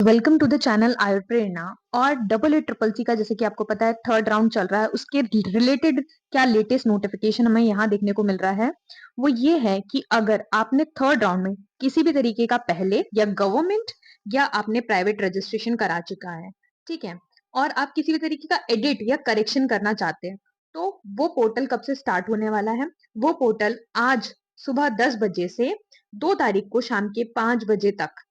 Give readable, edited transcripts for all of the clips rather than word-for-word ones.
Welcome to the channel आयुर प्रेरणा। और double A triple सी का जैसे कि आपको पता है थर्ड राउंड चल रहा है, उसके रिलेटेड क्या लेटेस्ट नोटिफिकेशन हमें यहाँ देखने को मिल रहा है वो ये है कि अगर आपने थर्ड राउंड में किसी भी तरीके का पहले या गवर्नमेंट या आपने प्राइवेट रजिस्ट्रेशन करा चुका है, ठीक है, और आप किसी भी तरीके का एडिट या करेक्शन करना चाहते हैं, तो वो पोर्टल कब से स्टार्ट होने वाला है। वो पोर्टल आज सुबह 10 बजे से 2 तारीख को शाम के 5 बजे तक,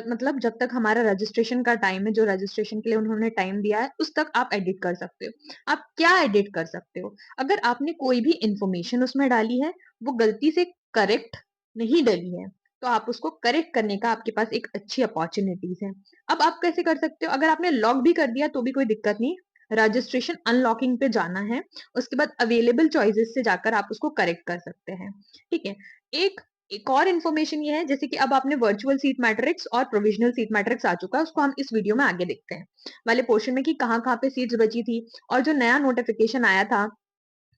मतलब जब तक हमारा रजिस्ट्रेशन का टाइम है, जो रजिस्ट्रेशन के लिए उन्होंने टाइम दिया है, उस तक आप एडिट कर सकते हो। आप क्या एडिट कर सकते हो? अगर आपने कोई भी इंफॉर्मेशन उसमें डाली है, वो गलती से करेक्ट नहीं डली है, तो आप उसको करेक्ट करने का आपके पास एक अच्छी अपॉर्चुनिटीज है। अब आप कैसे कर सकते हो? अगर आपने लॉक भी कर दिया तो भी कोई दिक्कत नहीं। रजिस्ट्रेशन अनलॉकिंग पे जाना है, उसके बाद अवेलेबल चॉइसेस से जाकर आप उसको करेक्ट कर सकते हैं। ठीक है। एक एक और इन्फॉर्मेशन ये है, जैसे कि अब आपने वर्चुअल सीट मैट्रिक्स और प्रोविजनल सीट मैट्रिक्स आ चुका है, उसको हम इस वीडियो में आगे देखते हैं वाले पोर्शन में कि कहाँ कहाँ पे सीट्स बची थी। और जो नया नोटिफिकेशन आया था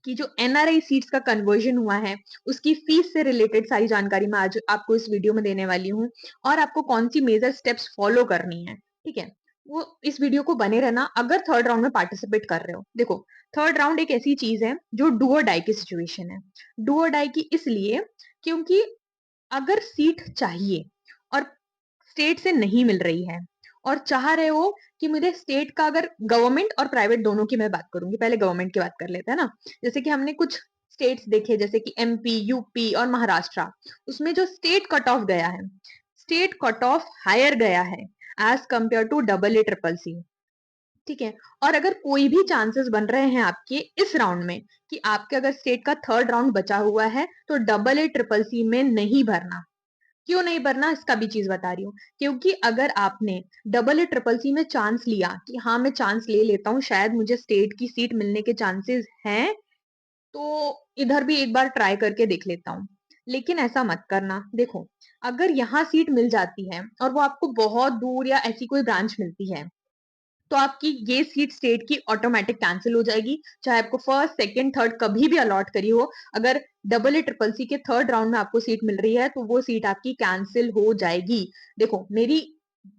कि जो एनआरआई सीट्स का कन्वर्जन हुआ है, उसकी फीस से रिलेटेड सारी जानकारी मैं आज आपको इस वीडियो में देने वाली हूँ, और आपको कौन सी मेजर स्टेप्स फॉलो करनी है। ठीक है, वो इस वीडियो को बने रहना अगर थर्ड राउंड में पार्टिसिपेट कर रहे हो। देखो, थर्ड राउंड एक ऐसी चीज है जो डू और डाई की सिचुएशन है। डू और डाई की इसलिए क्योंकि अगर सीट चाहिए और स्टेट से नहीं मिल रही है, और चाह रहे हो कि मुझे स्टेट का, अगर गवर्नमेंट और प्राइवेट दोनों की मैं बात करूंगी, पहले गवर्नमेंट की बात कर लेते हैं ना। जैसे कि हमने कुछ स्टेट्स देखे, जैसे कि एमपी, यूपी और महाराष्ट्र, उसमें जो स्टेट कट ऑफ गया है, स्टेट कट ऑफ हायर गया है as compared to double A triple C. ठीक है। और अगर कोई भी चांसेस बन रहे हैं आपके इस राउंड में कि आपके अगर स्टेट का थर्ड राउंड बचा हुआ है, तो डबल ए ट्रिपल सी में नहीं भरना। क्यों नहीं भरना, इसका भी चीज बता रही हूँ। क्योंकि अगर आपने डबल ए ट्रिपल सी में चांस लिया कि हाँ मैं चांस ले लेता हूँ, शायद मुझे स्टेट की सीट मिलने के चांसेस हैं, तो इधर भी एक बार ट्राई करके देख लेता हूँ, लेकिन ऐसा मत करना। देखो, अगर यहाँ सीट मिल जाती है और वो आपको बहुत दूर या ऐसी कोई ब्रांच मिलती है, तो आपकी ये सीट स्टेट की ऑटोमेटिक कैंसिल हो जाएगी, चाहे आपको फर्स्ट सेकंड थर्ड कभी भी अलॉट करी हो। अगर डबल ए ट्रिपल सी के थर्ड राउंड में आपको सीट मिल रही है, तो वो सीट आपकी कैंसिल हो जाएगी। देखो, मेरी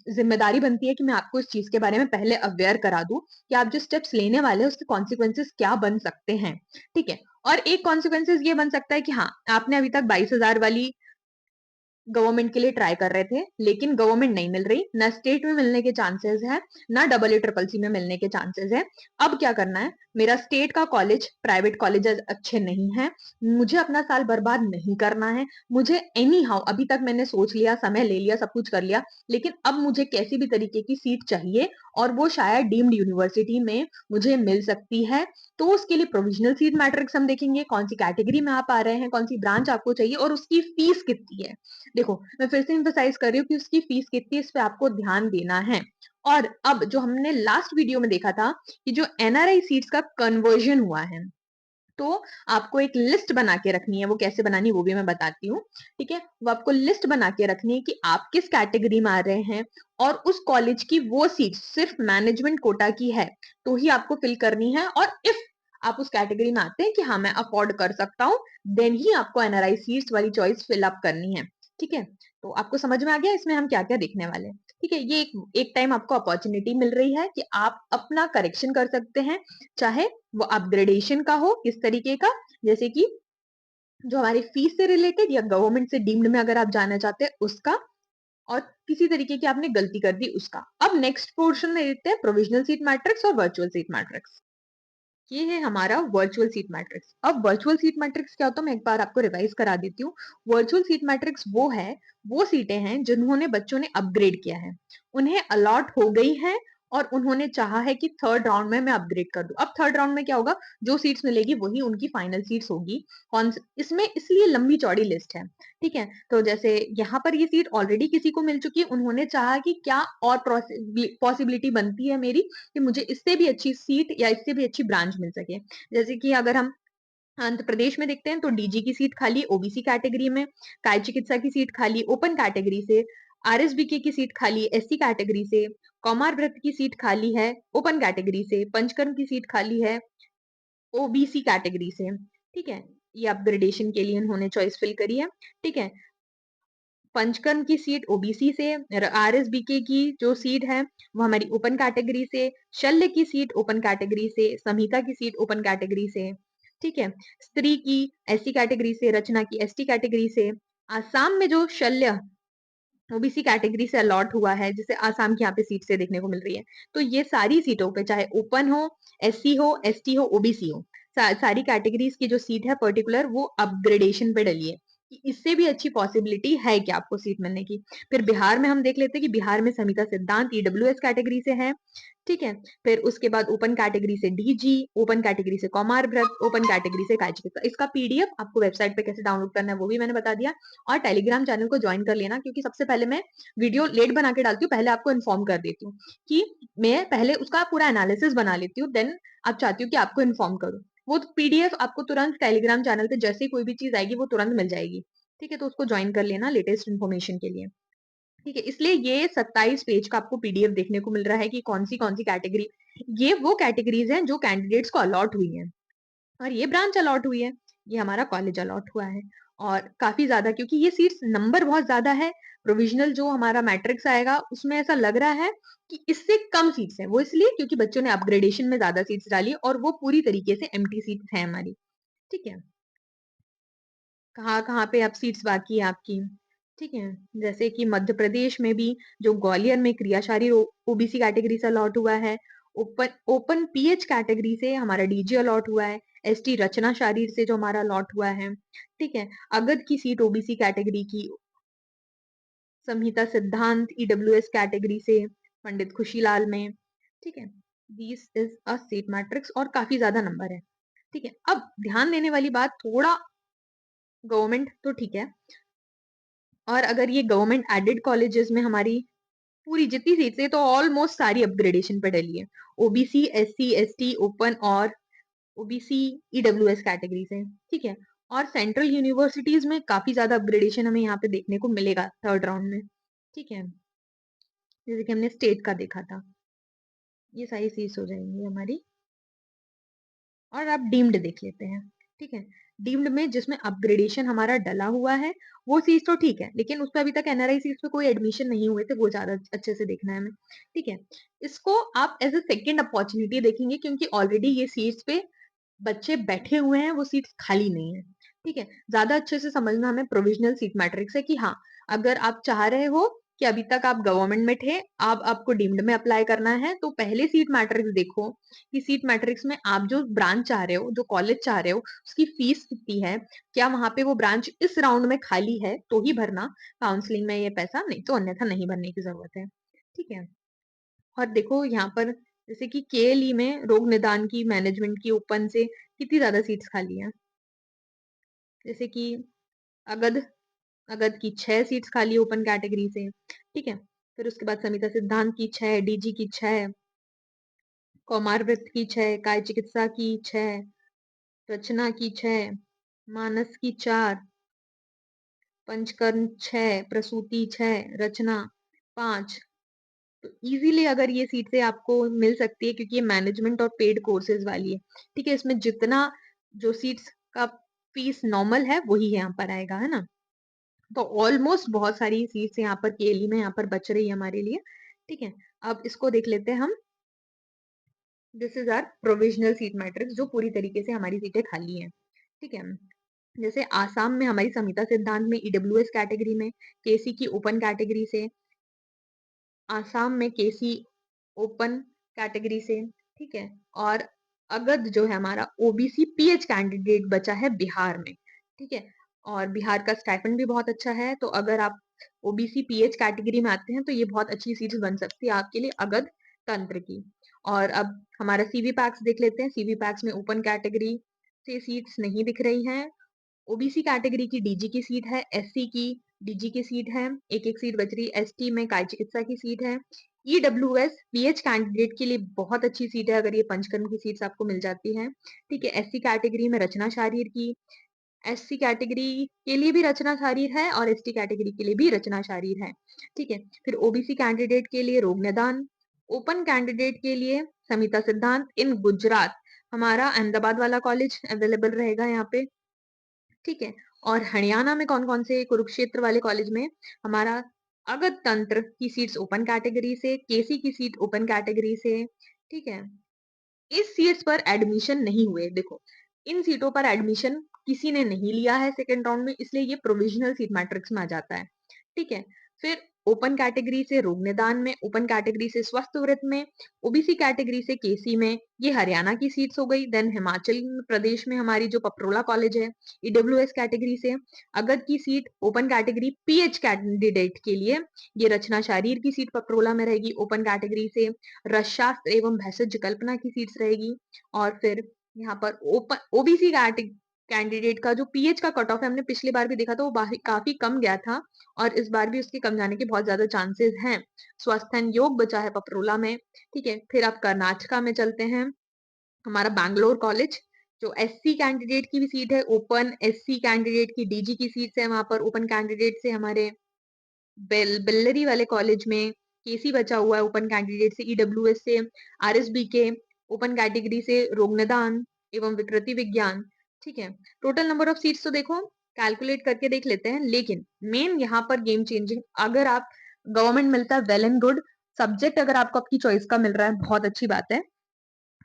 जिम्मेदारी बनती है कि मैं आपको इस चीज के बारे में पहले अवेयर करा दूं कि आप जो स्टेप्स लेने वाले हैं उसके कॉन्सिक्वेंसेस क्या बन सकते हैं। ठीक है। और एक कॉन्सिक्वेंसेस ये बन सकता है कि हाँ, आपने अभी तक 22,000 वाली गवर्नमेंट के लिए ट्राई कर रहे थे, लेकिन गवर्नमेंट नहीं मिल रही, ना स्टेट में मिलने के चांसेस है, ना डबल ए ट्रिपल सी में मिलने के चांसेस है। अब क्या करना है? मेरा स्टेट का कॉलेज, प्राइवेट कॉलेजेस अच्छे नहीं है, मुझे अपना साल बर्बाद नहीं करना है। मुझे एनी हाउ, अभी तक मैंने सोच लिया, समय ले लिया, सब कुछ कर लिया, लेकिन अब मुझे कैसी भी तरीके की सीट चाहिए, और वो शायद डीम्ड यूनिवर्सिटी में मुझे मिल सकती है। तो उसके लिए प्रोविजनल सीट मैट्रिक्स हम देखेंगे, कौन सी कैटेगरी में आप आ रहे हैं, कौन सी ब्रांच आपको चाहिए, और उसकी फीस कितनी है। देखो, मैं फिर से एम्फसाइज कर रही हूँ कि उसकी फीस कितनी है, इस पे आपको ध्यान देना है। और अब जो हमने लास्ट वीडियो में देखा था कि जो एनआरआई सीट्स का कन्वर्जन हुआ है, तो आपको एक लिस्ट बना के रखनी है। वो कैसे बनानी है वो भी मैं बताती हूँ। ठीक है, वो आपको लिस्ट बना के रखनी है कि आप किस कैटेगरी में आ रहे हैं, और उस कॉलेज की वो सीट सिर्फ मैनेजमेंट कोटा की है तो ही आपको फिल करनी है। और इफ आप उस कैटेगरी में आते हैं कि हाँ मैं अफोर्ड कर सकता हूँ, देन ही आपको एनआरआई सीट्स वाली चॉइस फिल अप करनी है। ठीक है, तो आपको समझ में आ गया इसमें हम क्या क्या देखने वाले हैं। ठीक है, ये एक टाइम आपको अपॉर्चुनिटी मिल रही है कि आप अपना करेक्शन कर सकते हैं, चाहे वो अपग्रेडेशन का हो, किस तरीके का, जैसे कि जो हमारी फीस से रिलेटेड या गवर्नमेंट से डीम्ड में अगर आप जाना चाहते हैं उसका, और किसी तरीके की आपने गलती कर दी उसका। अब नेक्स्ट पोर्शन में देखते हैं प्रोविजनल सीट मैट्रिक्स और वर्चुअल सीट मैट्रिक्स। ये है हमारा वर्चुअल सीट मैट्रिक्स। अब वर्चुअल सीट मैट्रिक्स क्या होता है, मैं एक बार आपको रिवाइज करा देती हूँ। वर्चुअल सीट मैट्रिक्स वो सीटें हैं जिन्होंने बच्चों ने अपग्रेड किया है, उन्हें अलॉट हो गई है, और उन्होंने चाहा है कि थर्ड राउंड में मैं अपग्रेड कर दूं। अब थर्ड राउंड में क्या होगा, जो सीट्स मिलेगी वही उनकी फाइनल सीट्स होगी। कौन इसमें इसलिए लंबी चौड़ी लिस्ट है। ठीक है, तो जैसे यहाँ पर ये सीट ऑलरेडी किसी को मिल चुकी है, उन्होंने चाहा कि क्या और पॉसिबिलिटी बनती है मेरी कि मुझे इससे भी अच्छी सीट या इससे भी अच्छी ब्रांच मिल सके। जैसे कि अगर हम आंध्र प्रदेश में देखते हैं, तो डीजी की सीट खाली ओबीसी कैटेगरी में, काय चिकित्सा की सीट खाली ओपन कैटेगरी से, आरएसबीके की सीट खाली एससी कैटेगरी से, कौमार व्रत की सीट खाली है ओपन कैटेगरी से, पंचकर्म की सीट खाली है ओबीसी कैटेगरी से। ठीक है, ये अपग्रेडेशन के लिए उन्होंने चॉइस फिल करी है। ठीक है, पंचकर्म की सीट ओबीसी से, आरएसबीके की जो सीट है वो हमारी ओपन कैटेगरी से, शल्य की सीट ओपन कैटेगरी से, संहिता की सीट ओपन कैटेगरी से, ठीक है। स्त्री की एससी कैटेगरी से, रचना की एसटी कैटेगरी से। आसाम में जो शल्य ओबीसी कैटेगरी से अलॉट हुआ है, जिसे आसाम की यहाँ पे सीट से देखने को मिल रही है, तो ये सारी सीटों पे चाहे ओपन हो, एससी हो, एसटी हो, ओबीसी हो, सारी कैटेगरीज की जो सीट है पर्टिकुलर वो अपग्रेडेशन पे डली है कि इससे भी अच्छी पॉसिबिलिटी है क्या आपको सीट मिलने की। फिर बिहार में हम देख लेते हैं कि बिहार में समिता सिद्धांत ईडब्ल्यूएस कैटेगरी से है, ठीक है। फिर उसके बाद ओपन कैटेगरी से डीजी, ओपन कैटेगरी से कौमार व्रत, ओपन कैटेगरी से काय चिकित्सा। इसका पीडीएफ आपको वेबसाइट पे कैसे डाउनलोड करना है वो भी मैंने बता दिया। और टेलीग्राम चैनल को ज्वाइन कर लेना, क्योंकि सबसे पहले मैं वीडियो लेट बना के डालती हूँ, पहले आपको इन्फॉर्म कर देती हूँ कि मैं पहले उसका पूरा एनालिसिस बना लेती हूँ, देन आप चाहती हूँ कि आपको इन्फॉर्म करूँ। वो पीडीएफ आपको तुरंत टेलीग्राम चैनल पे जैसे कोई भी चीज आएगी वो तुरंत मिल जाएगी, ठीक है। तो उसको ज्वाइन कर लेना लेटेस्ट इन्फॉर्मेशन के लिए, ठीक है। इसलिए ये 27 पेज का आपको पीडीएफ देखने को मिल रहा है कि कौन सी कैटेगरी, ये वो कैटेगरीज हैं जो कैंडिडेट्स को अलॉट हुई है, और ये ब्रांच अलॉट हुई है, ये हमारा कॉलेज अलॉट हुआ है। और काफी ज्यादा, क्योंकि ये सीट्स नंबर बहुत ज्यादा है, प्रोविजनल जो हमारा मैट्रिक्स आएगा उसमें ऐसा लग रहा है कि इससे कम सीट्स हैं, वो इसलिए क्योंकि बच्चों ने अपग्रेडेशन में ज्यादा सीट्स डाली और वो पूरी तरीके से एम्प्टी सीट्स हैं हमारी, ठीक है। कहाँ कहाँ पे अब सीट्स बाकी है आपकी, ठीक है। जैसे कि मध्य प्रदेश में भी जो ग्वालियर में क्रियाशारी ओबीसी कैटेगरी से अलॉट हुआ है, ओपन ओपन पीएच कैटेगरी से हमारा डीजी अलॉट हुआ है, एसटी रचना शारीर से जो हमारा अलॉट हुआ है, ठीक है। अगध की सीट ओबीसी कैटेगरी की, संहिता सिद्धांत ईडब्ल्यूएस कैटेगरी से पंडित खुशीलाल में, ठीक है। This is a seat matrix और काफी ज्यादा नंबर है, ठीक है। अब ध्यान देने वाली बात, थोड़ा गवर्नमेंट तो ठीक है, और अगर ये गवर्नमेंट एडेड कॉलेजेस में हमारी पूरी जितनी सीट्स है तो ऑलमोस्ट सारी अपग्रेडेशन पे डली है, ओबीसी, एससी, एसटी, ओपन और ओबीसी ईडब्ल्यूएस कैटेगरी से, ठीक है। और सेंट्रल यूनिवर्सिटीज में काफी ज्यादा अपग्रेडेशन हमें यहाँ पे देखने को मिलेगा थर्ड राउंड में, ठीक है। जैसे कि हमने स्टेट का देखा था, ये सारी सीट्स हो जाएंगी हमारी। और आप डीम्ड देख लेते हैं, ठीक है। डीम्ड में जिसमें अपग्रेडेशन हमारा डला हुआ है वो सीट तो ठीक है, लेकिन उस पर अभी तक एनआरआई सीट्स पे कोई एडमिशन नहीं हुए थे, वो ज्यादा अच्छे से देखना है हमें, ठीक है। इसको आप एज अ सेकेंड अपॉर्चुनिटी देखेंगे, क्योंकि ऑलरेडी ये सीट्स पे बच्चे बैठे हुए हैं, वो सीट्स खाली नहीं है, ठीक है। ज्यादा अच्छे से समझना हमें प्रोविजनल सीट मैट्रिक्स है कि हाँ, अगर आप चाह रहे हो कि अभी तक आप गवर्नमेंट में थे, अब आपको डीम्ड में अप्लाई करना है, तो पहले सीट मैट्रिक्स देखो कि सीट मैट्रिक्स में आप जो ब्रांच चाह रहे हो, जो कॉलेज चाह रहे हो, उसकी फीस कितनी है, क्या वहां पे वो ब्रांच इस राउंड में खाली है तो ही भरना काउंसलिंग में ये पैसा, नहीं तो अन्यथा नहीं भरने की जरूरत है, ठीक है। और देखो यहाँ पर जैसे कि केएलई में रोग निदान की, मैनेजमेंट की ओपन से कितनी ज्यादा सीट्स खाली हैं। जैसे कि अगध अगध की 6 सीट्स खाली ओपन कैटेगरी से, ठीक है। फिर उसके बाद समिता सिद्धांत की 6, डीजी की 6, कौमार वृत्त की 6, काय चिकित्सा की 6, रचना की 6, मानस की 4, पंचकर्म 6, प्रसूति 6, रचना 5। तो इजीली अगर ये सीट से आपको मिल सकती है, क्योंकि ये मैनेजमेंट और पेड कोर्सेज वाली है, ठीक है। इसमें जितना जो सीट्स का फीस नॉर्मल है वही यहाँ पर आएगा, है ना। तो ऑलमोस्ट बहुत सारी सीट्स यहाँ पर केली में यहाँ पर बच रही है हमारे लिए, ठीक है। अब इसको देख लेते हैं हम। This is our provisional seat matrix, जो पूरी तरीके से हमारी सीटें खाली हैं, ठीक है। जैसे आसाम में हमारी संहिता सिद्धांत में ईडब्ल्यूएस कैटेगरी में, केसी की ओपन कैटेगरी से, आसाम में केसी ओपन कैटेगरी से, ठीक है। और अगध जो है हमारा ओबीसी पीएच कैंडिडेट बचा है बिहार में, ठीक है। और बिहार का स्टाइपेंड भी बहुत अच्छा है, तो अगर आप ओबीसी पीएच कैटेगरी में आते हैं तो ये बहुत अच्छी सीट बन सकती है आपके लिए अगध तंत्र की। और अब हमारा सीवी पैक्स देख लेते हैं। सीवी पैक्स में ओपन कैटेगरी से सीट्स नहीं दिख रही हैं, ओबीसी कैटेगरी की डीजी की सीट है, एससी की डीजी की सीट है, एक एक सीट बच रही, एसटी में काय चिकित्सा की सीट है। ईडब्ल्यूएस पीएच कैंडिडेट के लिए बहुत अच्छी सीट है, अगर ये पंचकर्म की सीट्स आपको मिल जाती है, ठीक है। एससी कैटेगरी में रचना शारीर की, एससी कैटेगरी के लिए भी रचना शारीर है और एसटी कैटेगरी के लिए भी रचना शारीर है, ठीक है। फिर ओबीसी कैंडिडेट के लिए रोग निदान, ओपन कैंडिडेट के लिए समिता सिद्धांत इन गुजरात, हमारा अहमदाबाद वाला कॉलेज अवेलेबल रहेगा यहाँ पे, ठीक है। और हरियाणा में कौन-कौन से कुरुक्षेत्र वाले कॉलेज में हमारा अगध तंत्र की सीट्स ओपन कैटेगरी से, केसी की सीट ओपन कैटेगरी से, ठीक है? इस सीट्स पर एडमिशन नहीं हुए। देखो, इन सीटों पर एडमिशन किसी ने नहीं लिया है सेकंड राउंड में, इसलिए ये प्रोविजनल सीट मैट्रिक्स में आ जाता है। ठीक है? फिर ओपन कैटेगरी से रोग निदान में, ओपन कैटेगरी से स्वस्थ वृत्त में, ओबीसी कैटेगरी से केसी में, ये हरियाणा की सीट्स हो गई। देन हिमाचल प्रदेश में हमारी जो पपरोला कॉलेज है, ईडब्ल्यूएस कैटेगरी से अगध की seat open category pH candidate के लिए, ये रचना शारीर की सीट पपरोला में रहेगी ओपन कैटेगरी से। रसशास्त्र एवं भैषज कल्पना की सीट्स रहेगी। और फिर यहाँ पर ओपन ओबीसी कैंडिडेट का जो पीएच का कट ऑफ है, हमने पिछली बार भी देखा था, वो काफी कम गया था और इस बार भी उसके कम जाने के बहुत ज्यादा चांसेस हैं। स्वास्थ्य योग बचा है पपरोला में। ठीक है, फिर आप कर्नाटका में चलते हैं, हमारा बैंगलोर कॉलेज जो एससी कैंडिडेट की भी सीट है ओपन, एससी कैंडिडेट की डीजी की सीट है वहां पर ओपन कैंडिडेट से। हमारे बेल्लरी वाले कॉलेज में केसी बचा हुआ है ओपन कैंडिडेट से, ईडब्ल्यूएस से, आरएसबी के ओपन कैटेगरी से रोग निदान एवं विकृति विज्ञान। ठीक है, टोटल नंबर ऑफ सीट्स तो देखो कैलकुलेट करके देख लेते हैं, लेकिन मेन यहाँ पर गेम चेंजिंग, अगर आप गवर्नमेंट मिलता है वेल एंड गुड, सब्जेक्ट अगर आपको आपकी चॉइस का मिल रहा है बहुत अच्छी बात है।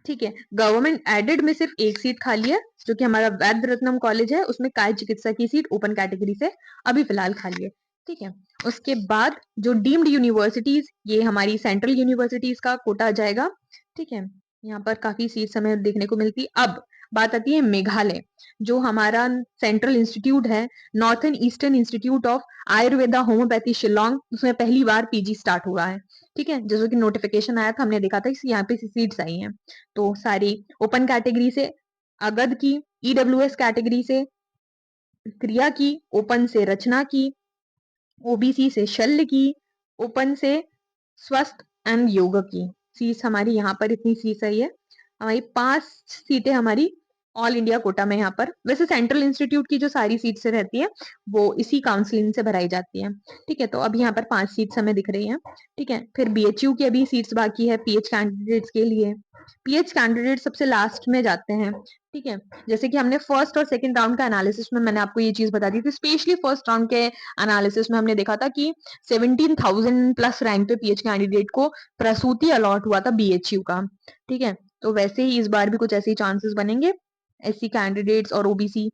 ठीक है, गवर्नमेंट एडेड में सिर्फ एक सीट खाली है जो कि हमारा वैद्य रत्नम कॉलेज है, उसमें काय चिकित्सा की सीट ओपन कैटेगरी से अभी फिलहाल खाली है। ठीक है, उसके बाद जो डीम्ड यूनिवर्सिटीज, ये हमारी सेंट्रल यूनिवर्सिटीज का कोटा आ जाएगा। ठीक है, यहाँ पर काफी सीट्स हमें देखने को मिलती। अब बात आती है मेघालय, जो हमारा सेंट्रल इंस्टीट्यूट है, northern eastern institute of Ayurveda homeopathy Shillong, उसमें पहली बार पीजी स्टार्ट हुआ है। ठीक है, जैसे कि नोटिफिकेशन आया था, हमने देखा था कि यहाँ पे सीट्स आई हैं। तो सारी ओपन कैटेगरी से अगध की, ईडब्ल्यूएस कैटेगरी से क्रिया की, ओपन से रचना की, ओबीसी से शल्य की, ओपन से स्वस्थ एंड योग की सीट्स हमारी यहाँ पर इतनी सीट्स आई है। हमारी 5 सीटें हमारी ऑल इंडिया कोटा में यहाँ पर, वैसे सेंट्रल इंस्टीट्यूट की जो सारी सीट्स रहती है वो इसी काउंसलिंग से भराई जाती है। ठीक है, तो अब यहाँ पर 5 सीट्स हमें दिख रही हैं। ठीक है, फिर बीएचयू की अभी सीट्स बाकी है पीएच कैंडिडेट्स के लिए। पीएच कैंडिडेट सबसे लास्ट में जाते हैं। ठीक है, जैसे कि हमने फर्स्ट और सेकंड राउंड का एनालिसिस में मैंने आपको ये चीज बता दी थी, स्पेशली फर्स्ट राउंड के एनालिसिस में हमने देखा था कि 17,000 प्लस रैंक पे पीएच कैंडिडेट को प्रसूति अलॉट हुआ था बीएचयू का। ठीक है, तो वैसे ही इस बार भी कुछ ऐसे ही चांसेस बनेंगे एससी कैंडिडेट्स और ओबीसी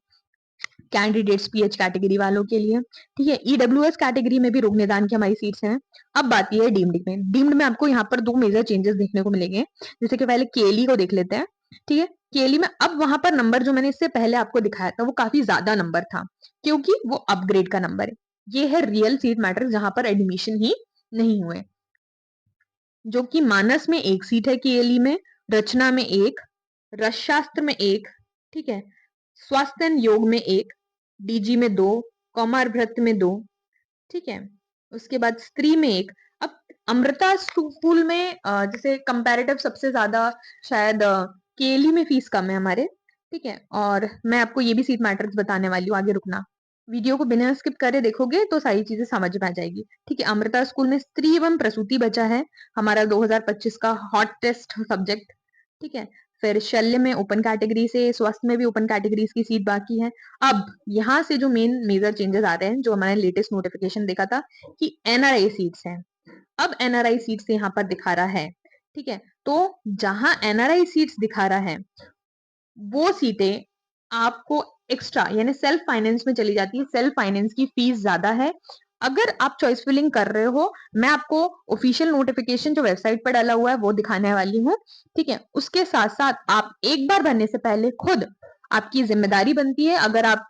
कैंडिडेट्स पीएच कैटेगरी वालों के लिए। ठीक है, ईडब्ल्यूएस कैटेगरी में भी रोग निदान की हमारी सीट्स हैं। अब बात यह है डीम्ड में। डीम्ड में आपको यहाँ पर 2 मेजर चेंजेस देखने को मिलेंगे। जैसे कि पहले केली को देख लेते हैं। ठीक है, केली में अब वहां पर नंबर जो मैंने इससे पहले आपको दिखाया था वो काफी ज्यादा नंबर था, क्योंकि वो अपग्रेड का नंबर है। ये है रियल सीट मैट्रिक्स जहां पर एडमिशन ही नहीं हुए, जो कि मानस में 1 सीट है केली में, रचना में 1, रसशास्त्र में 1, ठीक है, स्वास्थ्य एंड योग में 1, डीजी में 2, कौमारभ्रत में 2। ठीक है, उसके बाद स्त्री में 1। अब अमृता स्कूल में जैसे कंपैरेटिव सबसे ज्यादा शायद केली में फीस कम है हमारे। ठीक है, और मैं आपको ये भी सीट मैट्रिक्स बताने वाली हूँ, आगे रुकना, वीडियो को बिना स्किप करे देखोगे तो सारी चीजें समझ में आ जाएगी। ठीक है, अमृता स्कूल में स्त्री एवं प्रसूति बचा है हमारा 2025 का हॉटेस्ट सब्जेक्ट। ठीक है, फिर शल्य में ओपन कैटेगरी से, स्वास्थ्य में भी ओपन कैटेगरीज की सीट बाकी है। अब यहाँ से जो मेन मेजर चेंजेस आ रहे हैं, जो हमारे लेटेस्ट नोटिफिकेशन देखा था कि एनआरआई सीट्स हैं, अब एनआरआई सीट्स यहाँ पर दिखा रहा है। ठीक है, तो जहां एनआरआई सीट्स दिखा रहा है वो सीटें आपको एक्स्ट्रा यानी सेल्फ फाइनेंस में चली जाती है। सेल्फ फाइनेंस की फीस ज्यादा है। अगर आप चॉइस फिलिंग कर रहे हो, मैं आपको ऑफिशियल नोटिफिकेशन जो वेबसाइट पर डाला हुआ है वो दिखाने वाली हूँ। ठीक है, उसके साथ साथ आप एक बार भरने से पहले खुद आपकी जिम्मेदारी बनती है, अगर आप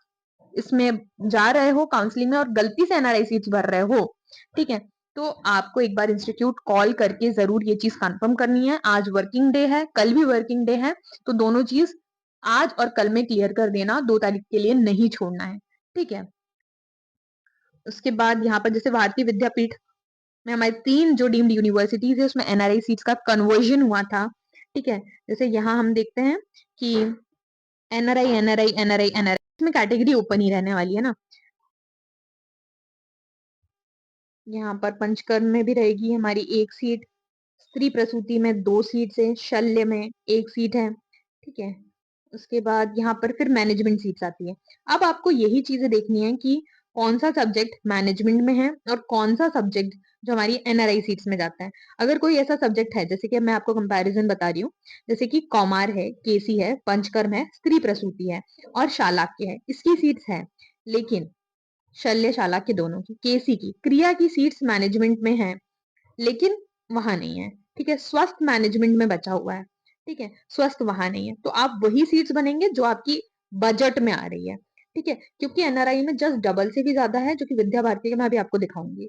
इसमें जा रहे हो काउंसलिंग में और गलती से एनआरआई सीट्स भर रहे हो, ठीक है, तो आपको एक बार इंस्टीट्यूट कॉल करके जरूर ये चीज कंफर्म करनी है। आज वर्किंग डे है, कल भी वर्किंग डे है, तो दोनों चीज आज और कल में क्लियर कर देना, 2 तारीख के लिए नहीं छोड़ना है। ठीक है, उसके बाद यहाँ पर जैसे भारतीय विद्यापीठ में हमारे 3 जो डीम्ड यूनिवर्सिटीज है उसमें एनआरआई सीट्स का कन्वर्जन हुआ था। ठीक है, जैसे यहाँ हम देखते हैं कि एनआरआई एनआरआई एनआरआई एनआरआई इसमें कैटेगरी ओपन ही रहने वाली है ना। यहाँ पर पंचकर्म में भी रहेगी हमारी 1 सीट, स्त्री प्रसूति में 2 सीट है, शल्य में 1 सीट है। ठीक है, उसके बाद यहाँ पर फिर मैनेजमेंट सीट्स आती है। अब आपको यही चीजें देखनी है कि कौन सा सब्जेक्ट मैनेजमेंट में है और कौन सा सब्जेक्ट जो हमारी एनआरआई सीट्स में जाता है। अगर कोई ऐसा सब्जेक्ट है, जैसे कि मैं आपको कंपैरिजन बता रही हूँ, जैसे कि कौमार है, केसी है, पंचकर्म है, स्त्री प्रसूति है और शालाक्य है, इसकी सीट्स है। लेकिन शल्य शालाक्य दोनों की, केसी की, क्रिया की सीट्स मैनेजमेंट में है लेकिन वहां नहीं है। ठीक है, स्वस्थ मैनेजमेंट में बचा हुआ है। ठीक है, स्वस्थ वहां नहीं है, तो आप वही सीट्स बनेंगे जो आपकी बजट में आ रही है। ठीक है, क्योंकि एनआरआई में जस्ट डबल से भी ज्यादा है, जो कि विद्या भारती का मैं अभी आपको दिखाऊंगी।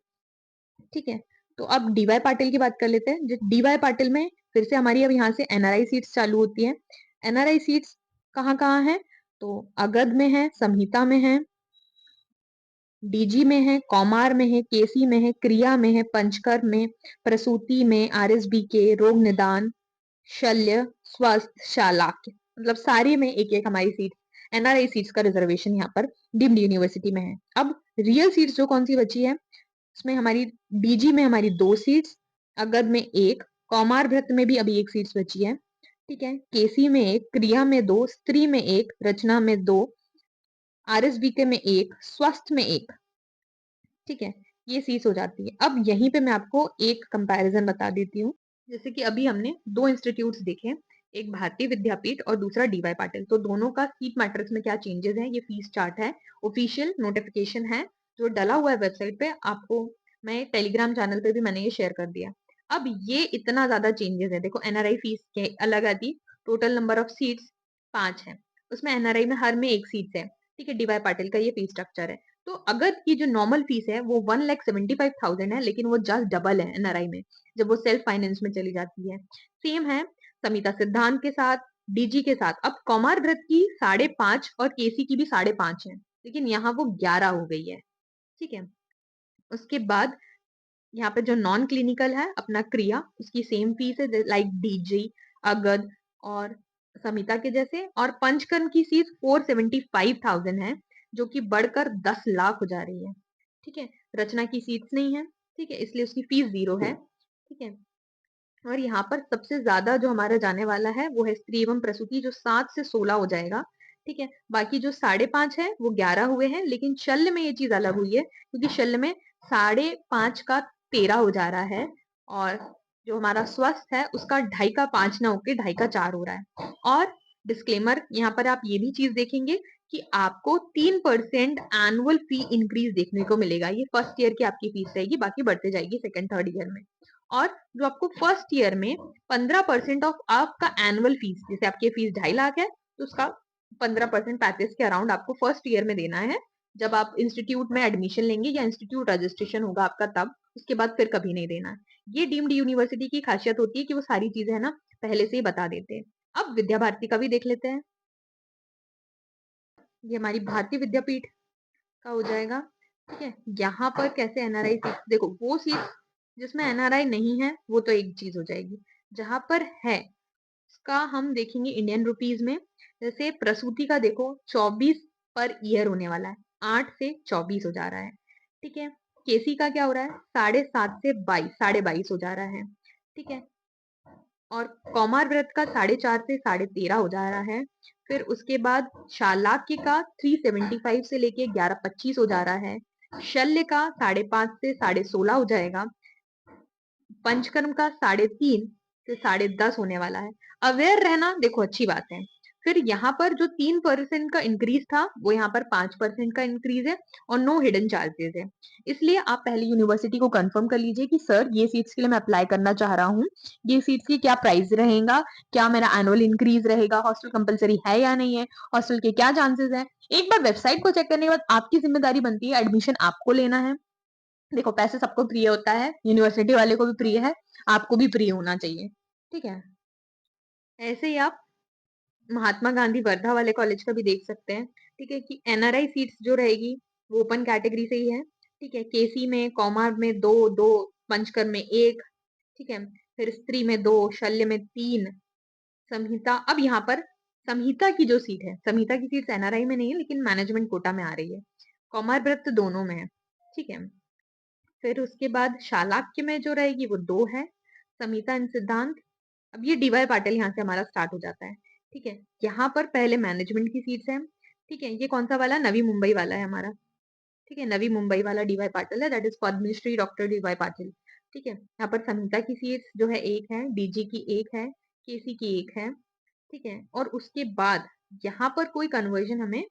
ठीक है, तो अब डीवाई पाटिल की बात कर लेते हैं। डीवाई पाटिल में फिर से हमारी अब यहाँ से एनआरआई सीट्स चालू होती है। एनआरआई सीट्स कहाँ कहाँ है, तो अगध में है, संहिता में है, डीजी में है, कौमार में है, केसी में है, क्रिया में है, पंचकर्म में, प्रसूति में, आरएसबी के, रोग निदान, शल्य, स्वस्थ, शालाक्य, मतलब सारी में एक एक हमारी सीट, एनआरआई सीट्स का रिजर्वेशन यहाँ पर डीम्ड यूनिवर्सिटी में है। अब रियल सीट्स जो कौन सी बची है, उसमें हमारी डीजी में हमारी 2 सीट्स, अगध में 1, कौमार भृत में भी अभी 1 सीट्स बची है। ठीक है, केसी में 1, क्रिया में 2, स्त्री में 1, रचना में 2, आरएसबीके में 1, स्वस्थ में 1। ठीक है, ये सीट्स हो जाती है। अब यहीं पे मैं आपको एक कंपैरिजन बता देती हूँ। जैसे कि अभी हमने 2 इंस्टीट्यूट्स देखे, एक भारतीय विद्यापीठ और दूसरा डीवाई पाटिल, तो दोनों का सीट मैट्रिक्स में क्या चेंजेस है, ये फीस चार्ट है, ऑफिशियल नोटिफिकेशन है जो डला हुआ है वेबसाइट पे, आपको मैं टेलीग्राम चैनल पे भी मैंने ये शेयर कर दिया। अब ये इतना ज्यादा चेंजेस है, देखो एनआरआई फीस के अलग आती, टोटल नंबर ऑफ सीट्स 5 है, उसमें एनआरआई में हर में 1 सीट है। ठीक है, डीवाई पाटिल का ये फीस स्ट्रक्चर है। तो अगर की जो नॉर्मल फीस है वो 1,75,000 है, लेकिन वो जस्ट डबल है एनआरआई में, जब वो सेल्फ फाइनेंस में चली जाती है। सेम है समिता सिद्धांत के साथ, डीजी के साथ। अब कौमार व्रत की 5.5 और केसी की भी 5.5 है, लेकिन यहाँ वो 11 हो गई है। ठीक है, उसके बाद यहाँ पे जो नॉन क्लिनिकल है अपना क्रिया, उसकी सेम फीस है लाइक डीजी, अगध और समिता के जैसे। और पंचकर्म की फीस 475,000 है, जो कि बढ़कर 10 लाख हो जा रही है। ठीक है, रचना की सीट्स नहीं है, ठीक है, इसलिए उसकी फीस 0 है। ठीक है, और यहाँ पर सबसे ज्यादा जो हमारा जाने वाला है वो है स्त्री एवं प्रसूति, जो 7 से 16 हो जाएगा। ठीक है, बाकी जो 5.5 है वो 11 हुए हैं, लेकिन शल्य में ये चीज अलग हुई है, क्योंकि शल्य में 5.5 का 13 हो जा रहा है, और जो हमारा स्वस्थ है उसका 2.5 का 5 ना होके 2.5 का 4 हो रहा है। और डिस्क्लेमर, यहाँ पर आप ये भी चीज देखेंगे कि आपको 3% एनुअल फी इंक्रीज देखने को मिलेगा। ये फर्स्ट ईयर की आपकी फीस रहेगी, बाकी बढ़ते जाएगी सेकंड थर्ड ईयर में। और जो आपको फर्स्ट ईयर में 15% ऑफ आपका एनुअल फीस, जैसे आपकी फीस 2.5 लाख है, तो उसका 15% 35 के अराउंड आपको फर्स्ट ईयर में देना है, जब आप इंस्टीट्यूट में एडमिशन लेंगे या इंस्टीट्यूट रजिस्ट्रेशन होगा आपका तब। उसके बाद फिर कभी नहीं देना है। ये डीम्ड यूनिवर्सिटी की खासियत होती है कि वो सारी चीजें है ना पहले से ही बता देते हैं। अब विद्या भारती का भी देख लेते हैं। ये हमारी भारतीय विद्यापीठ का हो जाएगा। ठीक है, यहाँ पर कैसे एनआरआई सीट, देखो वो सीट जिसमें एनआरआई नहीं है वो तो एक चीज हो जाएगी, जहां पर है उसका हम देखेंगे इंडियन रुपीज में। जैसे प्रसूति का देखो 24 पर ईयर होने वाला है, 8 से 24 हो जा रहा है। ठीक है, केसी का क्या हो रहा है, 7.5 से 22, 22.5 हो जा रहा है। ठीक है, और कौमार व्रत का 4.5 से 13.5 हो जा रहा है। फिर उसके बाद शालाक्य का 375 से लेके 11.25 हो जा रहा है। शल्य का 5.5 से 16.5 हो जाएगा। पंचकर्म का 3.5 से 10.5 होने वाला है। अवेयर रहना देखो अच्छी बात है। फिर यहाँ पर जो 3% का इंक्रीज था वो यहाँ पर 5% का इंक्रीज है, और नो हिडन चार्जेस है। इसलिए आप पहले यूनिवर्सिटी को कंफर्म कर लीजिए कि सर ये सीट्स के लिए मैं अप्लाई करना चाह रहा हूँ, ये सीट्स की क्या प्राइस रहेगा, क्या मेरा एनुअल इंक्रीज रहेगा, हॉस्टल कंपलसरी है या नहीं है, हॉस्टल के क्या चांसेस है। एक बार वेबसाइट को चेक करने के बाद आपकी जिम्मेदारी बनती है एडमिशन आपको लेना है। देखो पैसे सबको प्रिय होता है, यूनिवर्सिटी वाले को भी प्रिय है, आपको भी प्रिय होना चाहिए। ठीक है, ऐसे ही आप महात्मा गांधी वर्धा वाले कॉलेज का भी देख सकते हैं। ठीक है, कि एनआरआई सीट्स जो रहेगी वो ओपन कैटेगरी से ही है। ठीक है, केसी में, कौमार में 2 2, पंचकर्म में 1। ठीक है, फिर स्त्री में 2, शल्य में 3, संहिता। अब यहाँ पर संहिता की जो सीट है, संहिता की सीट एनआरआई में नहीं है लेकिन मैनेजमेंट कोटा में आ रही है, कौमार व्रत दोनों में है। ठीक है, फिर उसके बाद शालाक्य में जो रहेगी वो 2 है, समिता एंड सिद्धांत। अब ये डीवाई पाटिल यहाँ से हमारा स्टार्ट हो जाता है। ठीक है? यहाँ पर पहले मैनेजमेंट की सीट्स हैं, ठीक है? ये कौन-सा वाला? नवी मुंबई वाला है हमारा, ठीक है? नवी मुंबई वाला डीवाई पाटिल है, that is Padma Shri doctor D Y Patil, ठीक है? यहाँ पर संहिता की सीट्स जो है 1 है, डीजी की 1 है, केसी की 1 है, ठीक है? और उसके बाद यहाँ पर कोई कन्वर्जन हमें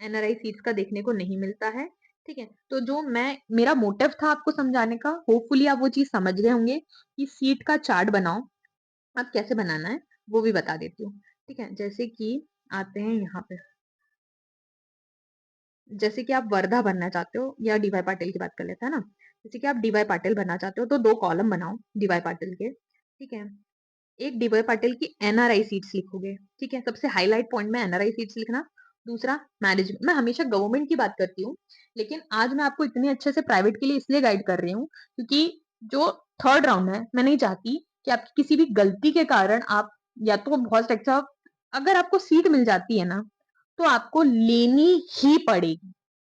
एनआरआई सीट्स का देखने को नहीं मिलता है, ठीक है? तो जो मेरा मोटिव था आपको समझाने का, होपफुली आप वो चीज़ समझ गए होंगे कि सीट का चार्ट बनाओ, अब कैसे बनाना है वो भी बता देती हूँ, ठीक है? जैसे कि आते हैं यहाँ पे, जैसे कि आप वर्धा भरना चाहते हो या डीवाई पाटिल की बात कर लेते हैं ना, जैसे कि आप डीवाई पाटिल भरना चाहते हो तो 2 कॉलम बनाओ डीवाई पाटिल के, ठीक है? एक डीवाई पाटिल की एनआरआई सीट्स लिखोगे, ठीक है? सबसे हाइलाइट पॉइंट में एनआरआई सीट्स लिखना। दूसरा मैनेजमेंट, मैं हमेशा गवर्नमेंट की बात करती हूँ, लेकिन आज मैं आपको इतने अच्छे से प्राइवेट के लिए इसलिए गाइड कर रही हूँ, क्योंकि जो थर्ड राउंड है, मैं नहीं चाहती कि आपकी किसी भी गलती के कारण आप या तो बहुत अच्छा, अगर आपको सीट मिल जाती है ना, तो आपको लेनी ही पड़ेगी,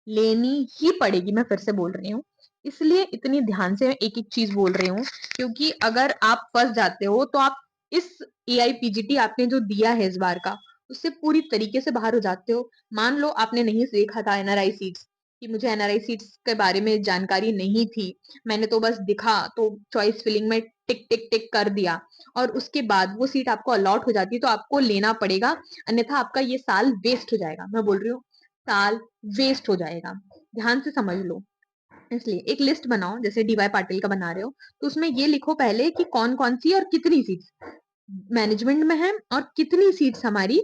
लेनी ही पड़ेगी, मैं फिर से बोल रही हूँ। इसलिए इतनी ध्यान से एक-एक चीज़ बोल रही हूँ, क्योंकि अगर आप फँस जाते हो, तो आप इस एआईपीजीटी आपने जो दिया है इस बार का, उससे पूरी तरीके से बाहर हो जाते हो। मान लो आपने नहीं देखा था एनआरआई सीट्स, कि मुझे एनआरआई सीट्स के बारे में जानकारी नहीं थी, मैंने तो बस दिखा, तो चॉइस फिलिंग में टिक, टिक, टिक कर दिया और उसके बाद वो सीट आपको अलॉट हो जाती है, तो आपको लेना पड़ेगा, अन्यथा आपका ये साल वेस्ट हो जाएगा। मैं बोल रही हूँ, साल वेस्ट हो जाएगा। ध्यान से समझ लो। इसलिए एक लिस्ट बनाओ, जैसे डीवाई पाटिल का बना रहे हो, तो उसमें ये लिखो पहले कि कौन-कौन सी और कितनी सीट्स मैनेजमेंट में है और कितनी सीट्स हमारी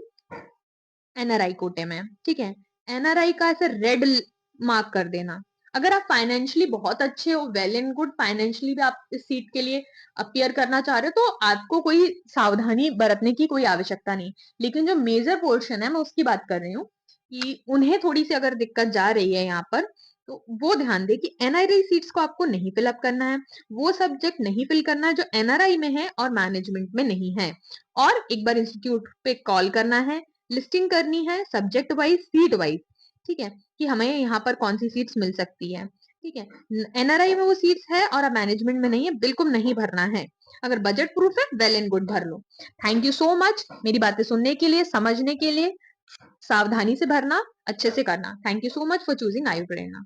एनआरआई कोटे में है, ठीक है? एनआरआई का ऐसे रेड मार्क कर देना। अगर आप फाइनेंशियली बहुत अच्छे हो, वेल एंड गुड, फाइनेंशियली भी आप इस सीट के लिए अपीयर करना चाह रहे हो, तो आपको कोई सावधानी बरतने की कोई आवश्यकता नहीं। लेकिन जो मेजर पोर्शन है, मैं उसकी बात कर रही हूँ कि उन्हें थोड़ी सी अगर दिक्कत जा रही है यहाँ पर, तो वो ध्यान दे कि एनआरआई सीट्स को आपको नहीं फिलअप करना है, वो सब्जेक्ट नहीं फिल करना है जो एनआरआई में है और मैनेजमेंट में नहीं है, और एक बार इंस्टीट्यूट पे कॉल करना है, लिस्टिंग करनी है सब्जेक्ट वाइज, सीट वाइज, ठीक है? कि हमें यहाँ पर कौन सी सीट्स मिल सकती है, ठीक है? एनआरआई में वो सीट्स है और मैनेजमेंट में नहीं है, बिल्कुल नहीं भरना है। अगर बजट प्रूफ है, वेल एंड गुड, भर लो। थैंक यू सो मच मेरी बातें सुनने के लिए, समझने के लिए। सावधानी से भरना, अच्छे से करना। Thank you so much for choosing आयु प्रेरणा।